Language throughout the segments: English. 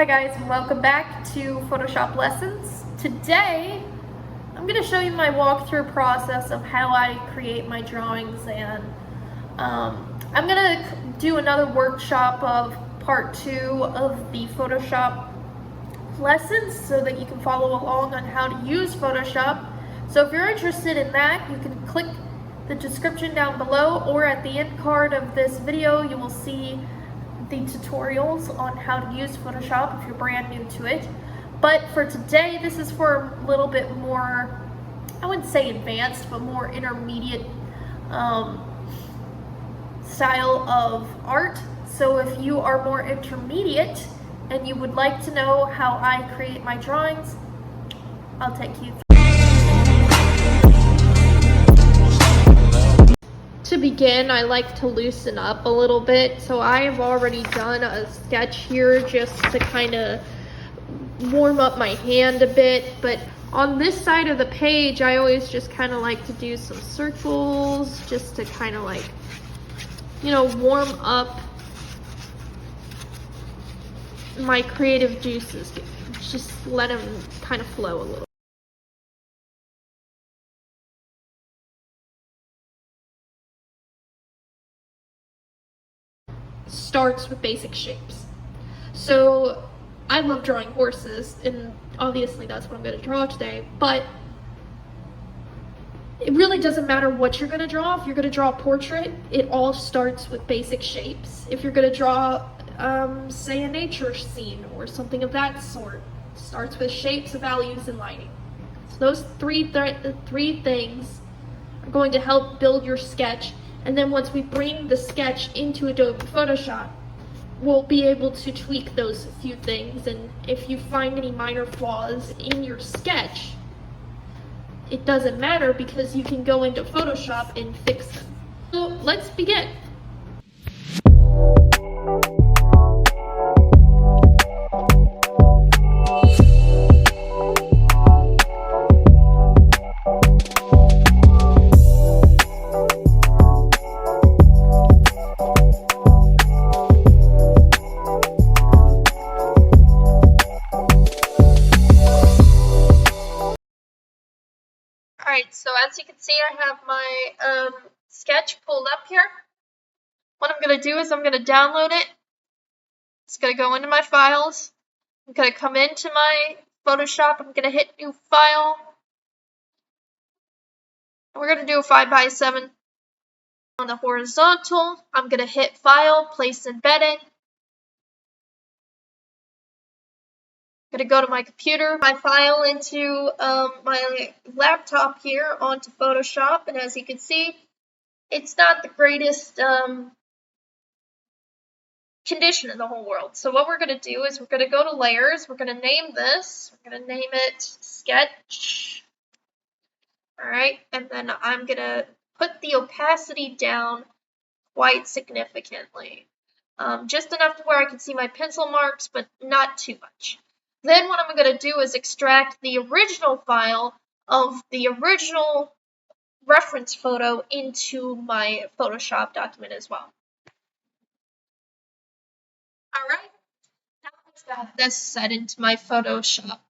Hi guys, and welcome back to Photoshop Lessons. Today, I'm going to show you my walkthrough process of how I create my drawings, and I'm going to do another workshop of part 2 of the Photoshop lessons so that you can follow along on how to use Photoshop. So if you're interested in that, you can click the description down below, or at the end card of this video you will see the tutorials on how to use Photoshop if you're brand new to it. But for today, this is for a little bit more, I wouldn't say advanced, but more intermediate style of art. So if you are more intermediate and you would like to know how I create my drawings, I'll take you through. To begin, I like to loosen up a little bit, so I have already done a sketch here just to kind of warm up my hand a bit, but on this side of the page I always just kind of like to do some circles just to kind of like, you know, warm up my creative juices, just let them kind of flow a little. Starts with basic shapes. So I love drawing horses, and obviously that's what I'm going to draw today, but it really doesn't matter what you're going to draw. If you're going to draw a portrait, it all starts with basic shapes. If you're going to draw, say, a nature scene or something of that sort, it starts with shapes, values, and lighting. So those three things are going to help build your sketch. And then once we bring the sketch into Adobe Photoshop, we'll be able to tweak those few things. And if you find any minor flaws in your sketch, it doesn't matter because you can go into Photoshop and fix them. So let's begin. Alright, so as you can see, I have my sketch pulled up here. What I'm going to do is I'm going to download it. It's going to go into my files. I'm going to come into my Photoshop. I'm going to hit new file. And we're going to do a 5x7 on the horizontal. I'm going to hit file, place embedded. I'm going to go to my computer, my file into my laptop here onto Photoshop. And as you can see, it's not the greatest condition in the whole world. So what we're going to do is we're going to go to layers. We're going to name this. We're going to name it sketch. All right. And then I'm going to put the opacity down quite significantly. Just enough to where I can see my pencil marks, but not too much. Then what I'm going to do is extract the original file of the original reference photo into my Photoshop document as well. Alright, now I've got this set into my Photoshop.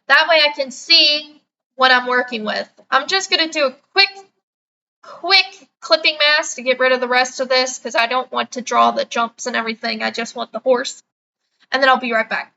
That way I can see what I'm working with. I'm just going to do a quick clipping mask to get rid of the rest of this because I don't want to draw the jumps and everything. I just want the horse. And then I'll be right back.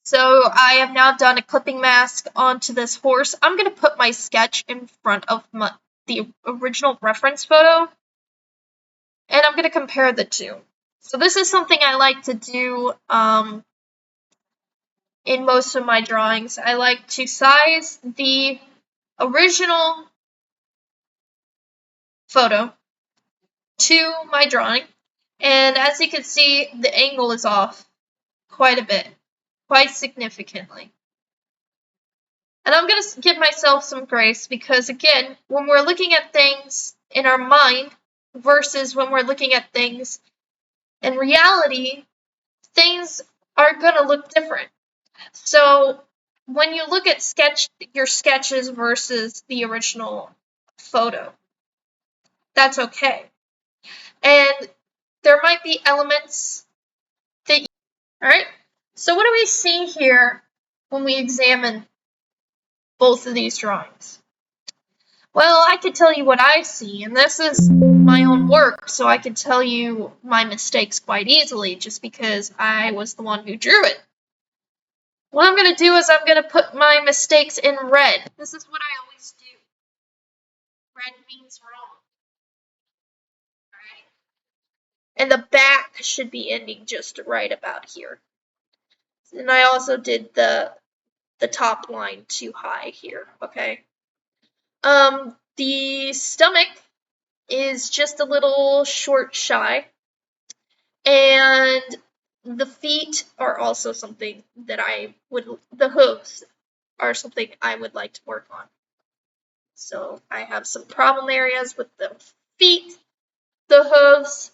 So I have now done a clipping mask onto this horse. I'm going to put my sketch in front of the original reference photo, and I'm going to compare the two. So this is something I like to do in most of my drawings. I like to size the original photo to my drawing, and as you can see, the angle is off quite a bit, quite significantly. And I'm going to give myself some grace because, again, when we're looking at things in our mind versus when we're looking at things in reality, things are going to look different. So when you look at your sketches versus the original photo, that's okay. And there might be elements that, all right? So what do we see here when we examine both of these drawings? Well, I could tell you what I see, and this is my own work, so I could tell you my mistakes quite easily just because I was the one who drew it. What I'm going to do is I'm going to put my mistakes in red. This is what I always do. Red means wrong. Alright? And the back should be ending just right about here. And I also did the top line too high here, okay? The stomach is just a little short shy. And the feet are also something that the hooves are something I would like to work on. So I have some problem areas with the feet, the hooves,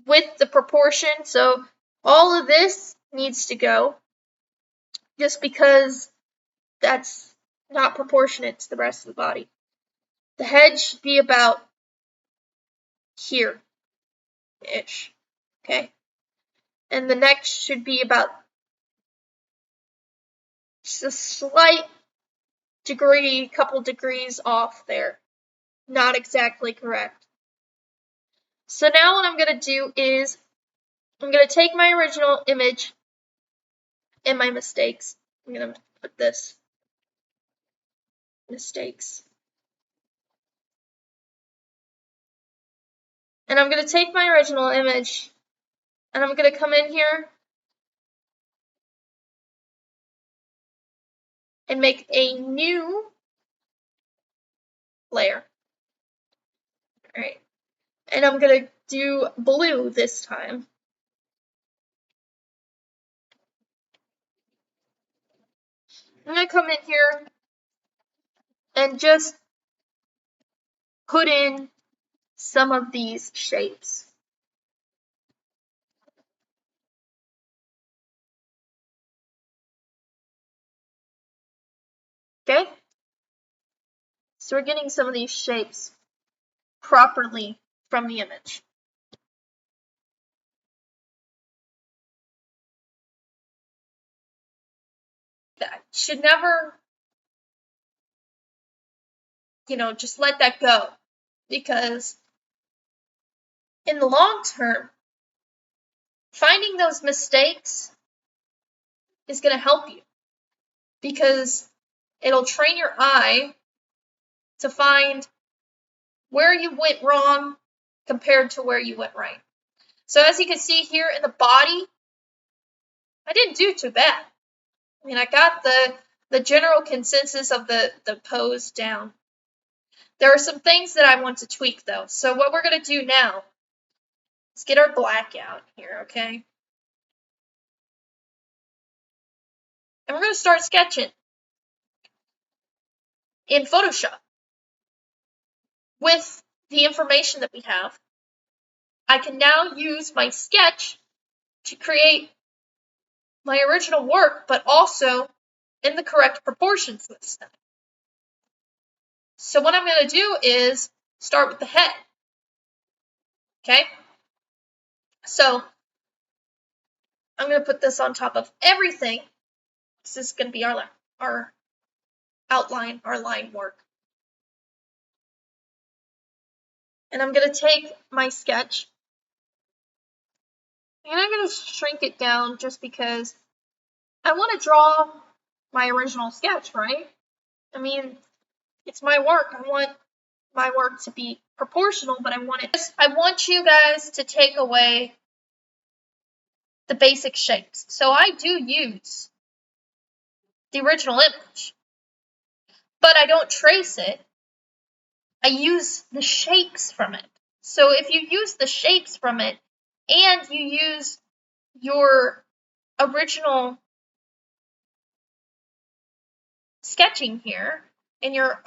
with the proportion. So all of this needs to go just because that's not proportionate to the rest of the body. The head should be about here-ish, okay? And the neck should be about just a slight couple degrees off there. Not exactly correct. So now what I'm going to do is I'm going to take my original image and my mistakes. I'm going to put this mistakes. And I'm going to take my original image and I'm going to come in here and make a new layer. All right. And I'm going to do blue this time. I'm going to come in here and just put in some of these shapes. Okay? So we're getting some of these shapes properly from the image. That should never, just let that go, because in the long term, finding those mistakes is going to help you because it'll train your eye to find where you went wrong compared to where you went right. So as you can see here in the body, I didn't do too bad. I mean, I got the general consensus of the pose down. There are some things that I want to tweak though. So what we're going to do now is get our black out here, okay? And we're going to start sketching in Photoshop. With the information that we have, I can now use my sketch to create my original work, but also in the correct proportions this time. So what I'm going to do is start with the head. Okay? So I'm going to put this on top of everything. This is going to be our outline, our line work. And I'm going to take my sketch and I'm going to shrink it down just because I want to draw my original sketch, right? I mean, it's my work. I want my work to be proportional, but I want you guys to take away the basic shapes. So I do use the original image, but I don't trace it. I use the shapes from it. So if you use the shapes from it and you use your original sketching here in your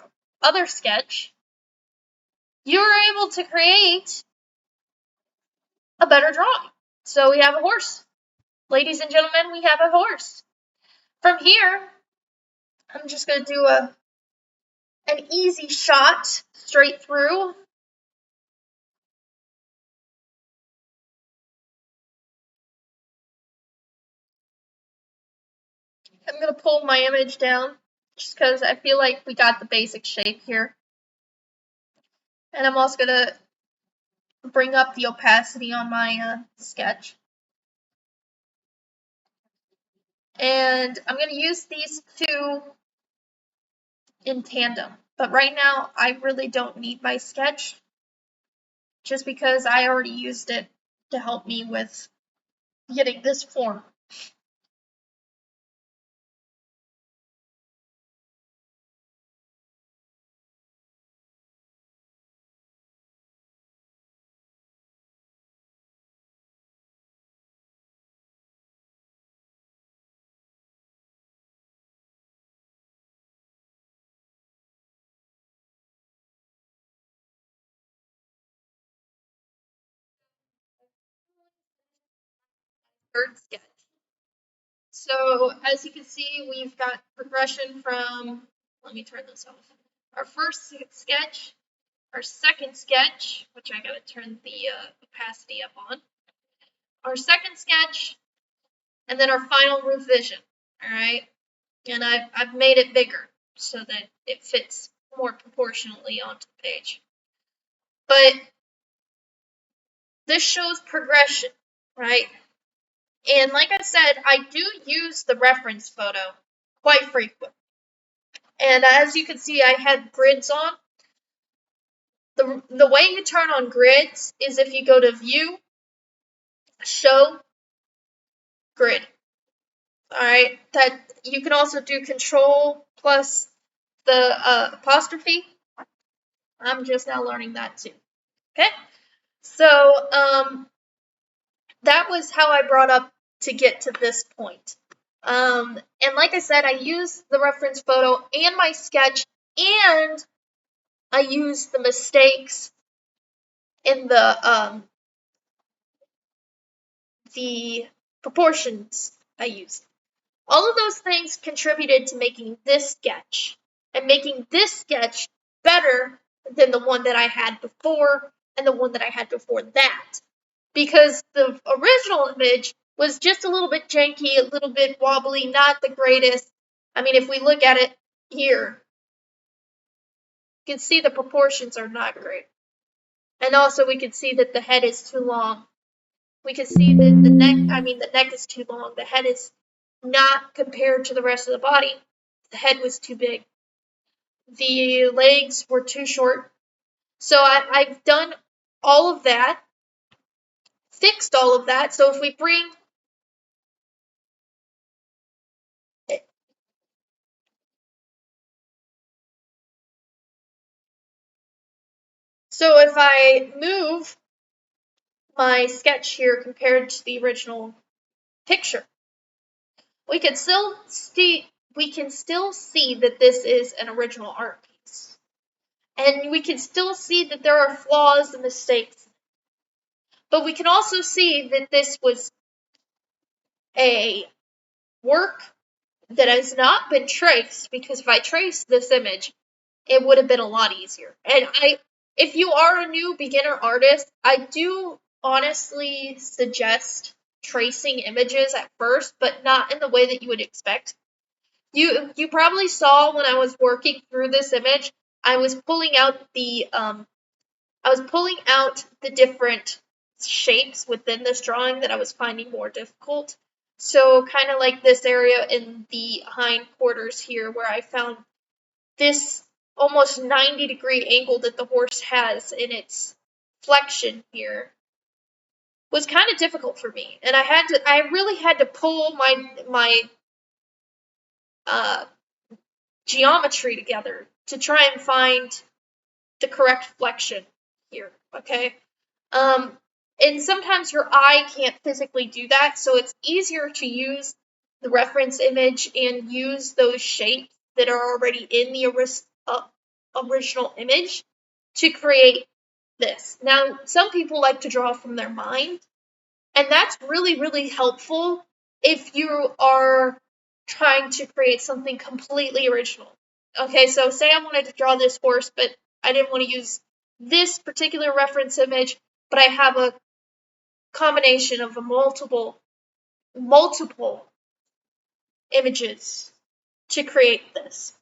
other sketch, you're able to create a better drawing. So we have a horse. Ladies and gentlemen, we have a horse. From here, I'm just going to do an easy shot straight through. I'm going to pull my image down just because I feel like we got the basic shape here. And I'm also going to bring up the opacity on my sketch. And I'm going to use these two in tandem. But right now, I really don't need my sketch just because I already used it to help me with getting this form. Third sketch. So as you can see, we've got progression from, let me turn this off, our first sketch, our second sketch, which I gotta turn the opacity up on, our second sketch, and then our final revision, all right? And I've made it bigger so that it fits more proportionally onto the page. But this shows progression, right? And like I said, I do use the reference photo quite frequently. And as you can see, I had grids on. The way you turn on grids is if you go to View, Show, Grid. All right, that you can also do Control plus the apostrophe. I'm just now learning that too. Okay, so that was how I brought up to get to this point. And like I said, I used the reference photo and my sketch, and I used the mistakes in the proportions I used. All of those things contributed to making this sketch and making this sketch better than the one that I had before and the one that I had before that. Because the original image was just a little bit janky, a little bit wobbly, not the greatest. I mean, if we look at it here, you can see the proportions are not great. And also we can see that the head is too long. We can see that the neck is too long. The head is not compared to the rest of the body. The head was too big. The legs were too short. So I've done all of that, fixed all of that. So if we bring So if I move my sketch here compared to the original picture, we can still see that this is an original art piece. And we can still see that there are flaws and mistakes. But we can also see that this was a work that has not been traced, because if I traced this image, it would have been a lot easier. And if you are a new beginner artist, I do honestly suggest tracing images at first, but not in the way that you would expect. You probably saw when I was working through this image, I was pulling out the different shapes within this drawing that I was finding more difficult. So kind of like this area in the hindquarters here, where I found this almost 90-degree angle that the horse has in its flexion here, was kind of difficult for me. And I really had to pull my geometry together to try and find the correct flexion here, okay? And sometimes your eye can't physically do that, so it's easier to use the reference image and use those shapes that are already in the original image to create this. Now, some people like to draw from their mind, and that's really, really helpful if you are trying to create something completely original. Okay, so say I wanted to draw this horse, but I didn't want to use this particular reference image, but I have a combination of multiple images to create this.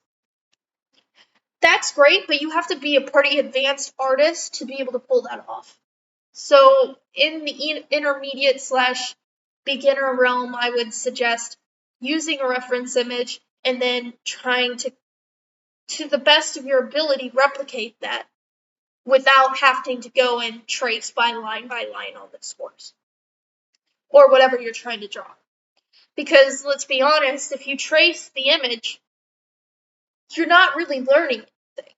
That's great, but you have to be a pretty advanced artist to be able to pull that off. So in the intermediate / beginner realm, I would suggest using a reference image and then trying to the best of your ability, replicate that without having to go and trace by line on this horse or whatever you're trying to draw. Because let's be honest, if you trace the image, you're not really learning anything.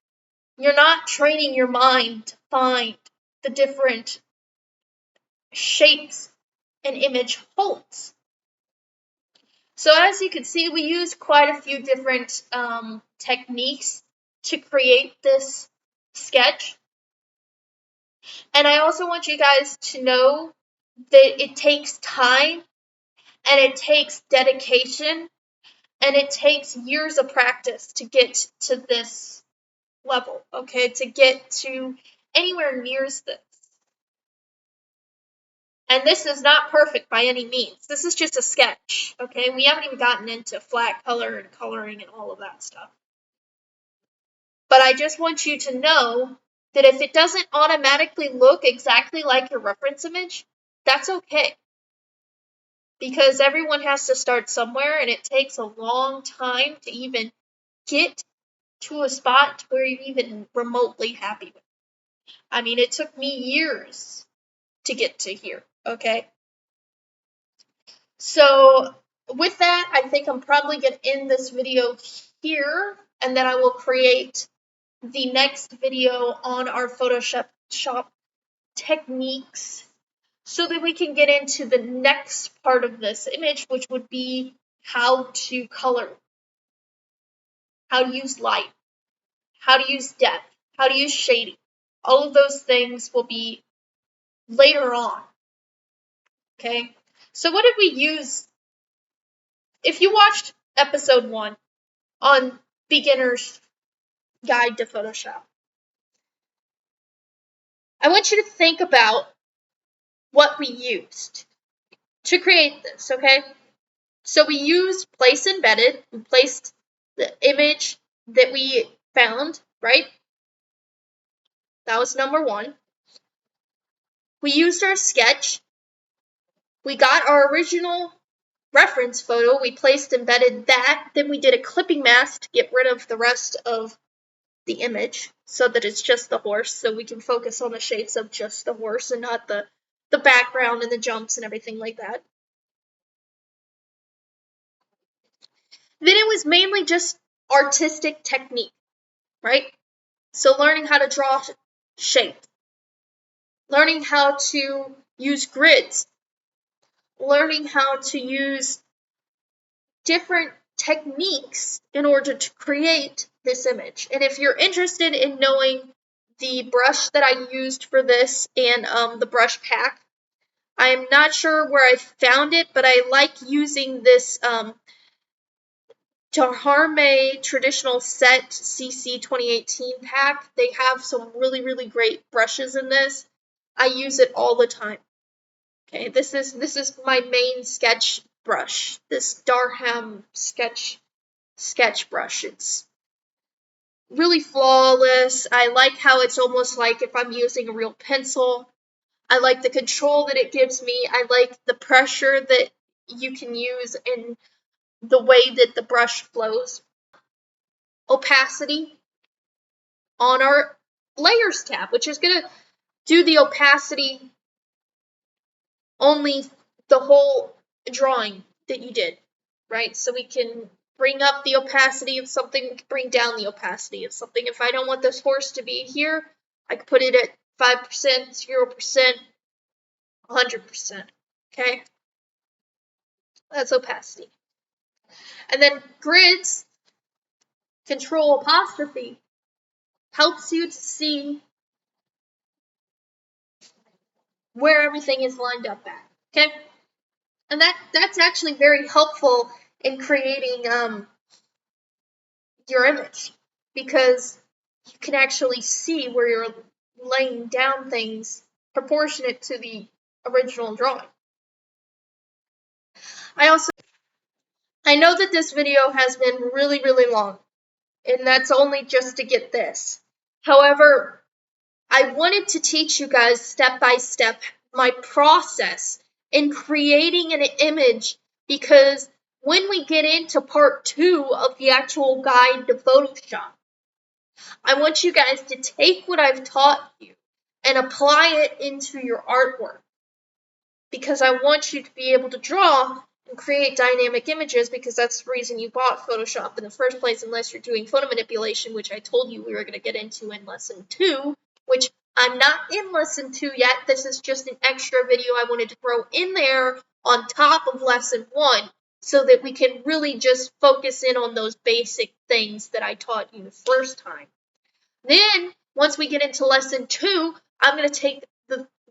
You're not training your mind to find the different shapes an image holds. So as you can see, we use quite a few different techniques to create this sketch. And I also want you guys to know that it takes time and it takes dedication and it takes years of practice to get to this level, okay? To get to anywhere near this. And this is not perfect by any means. This is just a sketch, okay? We haven't even gotten into flat color and coloring and all of that stuff. But I just want you to know that if it doesn't automatically look exactly like your reference image, that's okay. Because everyone has to start somewhere, and it takes a long time to even get to a spot where you're even remotely happy with it. I mean, it took me years to get to here, okay? So with that, I think I'm probably going to end this video here, and then I will create the next video on our Photoshop techniques so that we can get into the next part of this image, which would be how to color, how to use light, how to use depth, how to use shading. All of those things will be later on. Okay, so what did we use? If you watched episode 1 on Beginner's Guide to Photoshop, I want you to think about what we used to create this, okay? So we used place embedded. We placed the image that we found, right? That was number 1. We used our sketch. We got our original reference photo. We placed embedded that. Then we did a clipping mask to get rid of the rest of the image so that it's just the horse, so we can focus on the shapes of just the horse and not the background and the jumps and everything like that. Then it was mainly just artistic technique, right? So learning how to draw shape, learning how to use grids, learning how to use different techniques in order to create this image. And if you're interested in knowing the brush that I used for this and the brush pack, I am not sure where I found it, but I like using this Harme Traditional Set CC 2018 pack. They have some really, really great brushes in this. I use it all the time. Okay, this is my main sketch brush. This Darham sketch brush. It's really flawless. I like how it's almost like if I'm using a real pencil. I like the control that it gives me. I like the pressure that you can use in the way that the brush flows. Opacity on our layers tab, which is going to do the opacity only the whole drawing that you did, right? So we can bring up the opacity of something, bring down the opacity of something. If I don't want this horse to be here, I can put it at 5%, 0%, 100%, okay? That's opacity. And then grids Control apostrophe helps you to see where everything is lined up at. Okay? And that's actually very helpful in creating your image, because you can actually see where you're laying down things proportionate to the original drawing. I know that this video has been really, really long, and that's only just to get this. However, I wanted to teach you guys step by step my process in creating an image, because when we get into part 2 of the actual guide to Photoshop, I want you guys to take what I've taught you and apply it into your artwork, because I want you to be able to draw and create dynamic images, because that's the reason you bought Photoshop in the first place, unless you're doing photo manipulation, which I told you we were going to get into in lesson 2, which I'm not in lesson 2 yet. This is just an extra video I wanted to throw in there on top of lesson 1, so that we can really just focus in on those basic things that I taught you the first time. Then, once we get into lesson 2, I'm going to take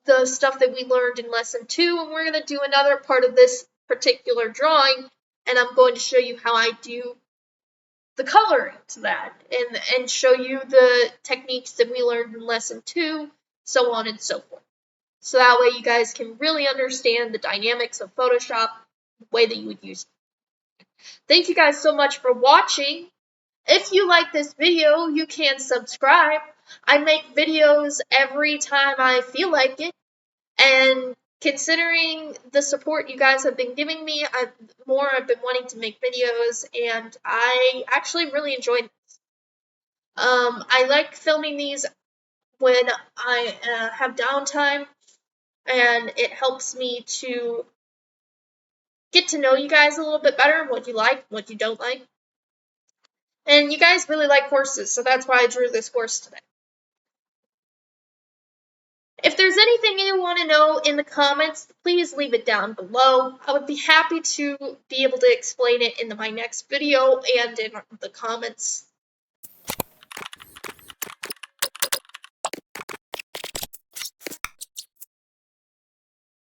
the stuff that we learned in lesson 2, and we're going to do another part of this particular drawing, and I'm going to show you how I do the coloring to that, and show you the techniques that we learned in lesson 2, so on and so forth. So that way you guys can really understand the dynamics of Photoshop, the way that you would use it. Thank you guys so much for watching. If you like this video, you can subscribe. I make videos every time I feel like it, and considering the support you guys have been giving me, I've been wanting to make videos, and I actually really enjoy this. I like filming these when I have downtime, and it helps me to get to know you guys a little bit better, what you like, what you don't like. And you guys really like horses, so that's why I drew this horse today. If there's anything you want to know in the comments, please leave it down below. I would be happy to be able to explain it in my next video and in the comments